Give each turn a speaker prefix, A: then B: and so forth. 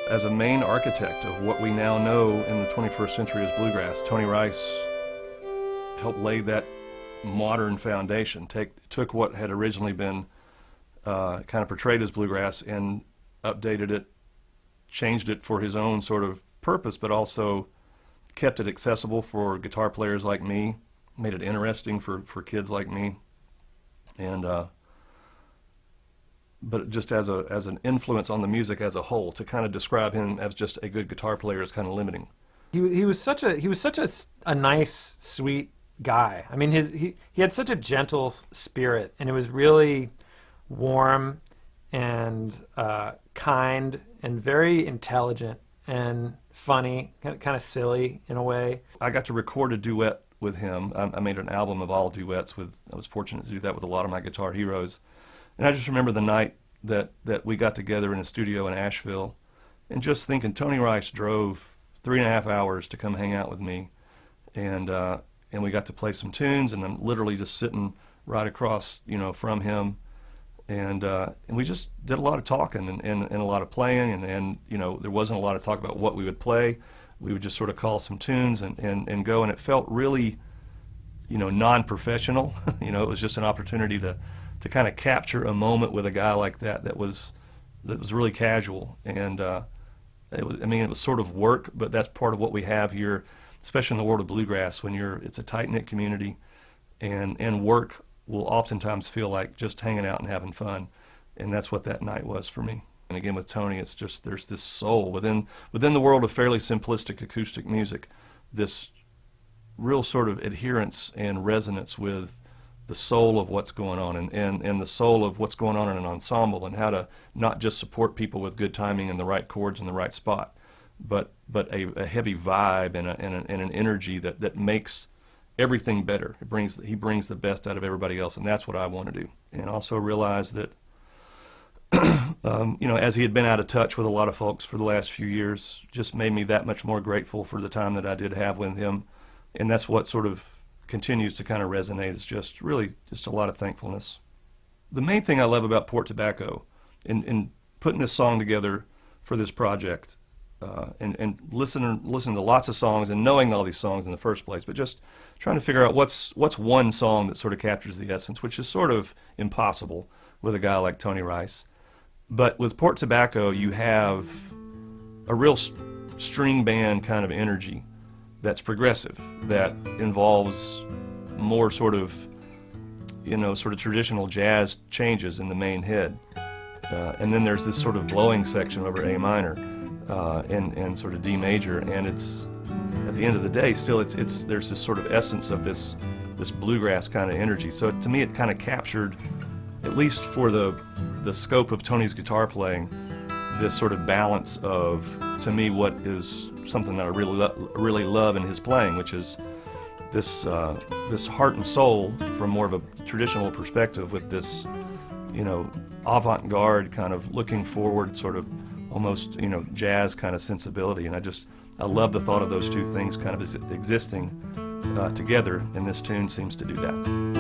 A: as a main architect of what we now know in the 21st century as bluegrass. Tony Rice helped lay that modern foundation, took what had originally been kind of portrayed as bluegrass and updated it, changed it for his own sort of purpose, but also kept it accessible for guitar players like me, made it interesting for kids like me, and but just as an influence on the music as a whole, to kind of describe him as just a good guitar player is kind of limiting.
B: He was such a nice, sweet guy. I mean, he had such a gentle spirit, and it was really warm and kind and very intelligent and funny, kind of silly in a way.
A: I got to record a duet with him. I made an album of all duets with. I was fortunate to do that with a lot of my guitar heroes. And I just remember the night that we got together in a studio in Asheville, and just thinking, Tony Rice drove 3.5 hours to come hang out with me, and we got to play some tunes, and I'm literally just sitting right across, from him, and we just did a lot of talking and a lot of playing, and there wasn't a lot of talk about what we would play. We would just sort of call some tunes and go, and it felt really, non-professional. It was just an opportunity to kind of capture a moment with a guy like that was really casual, and it was sort of work, but that's part of what we have here, especially in the world of bluegrass, when it's a tight-knit community, and work will oftentimes feel like just hanging out and having fun, and that's what that night was for me. And again, with Tony, it's just there's this soul within the world of fairly simplistic acoustic music, this real sort of adherence and resonance with the soul of what's going on, and the soul of what's going on in an ensemble, and how to not just support people with good timing and the right chords in the right spot, but a heavy vibe and an energy that makes everything better. He brings the best out of everybody else, and that's what I want to do. And also realize that as he had been out of touch with a lot of folks for the last few years, just made me that much more grateful for the time that I did have with him, and that's what sort of continues to kind of resonate, is just really just a lot of thankfulness. The main thing I love about Port Tobacco, in putting this song together for this project, and listening to lots of songs and knowing all these songs in the first place, but just trying to figure out what's one song that sort of captures the essence, which is sort of impossible with a guy like Tony Rice. But with Port Tobacco, you have a real string band kind of energy that's progressive, that involves more sort of traditional jazz changes in the main head, and then there's this sort of blowing section over A minor and sort of D major, and it's at the end of the day still there's this sort of essence of this bluegrass kind of energy. So to me, it kind of captured, at least for the scope of Tony's guitar playing, this sort of balance of, to me, what is something that I really love in his playing, which is this heart and soul from more of a traditional perspective, with this avant-garde kind of looking forward, sort of almost jazz kind of sensibility. And I love the thought of those two things kind of existing together, and this tune seems to do that.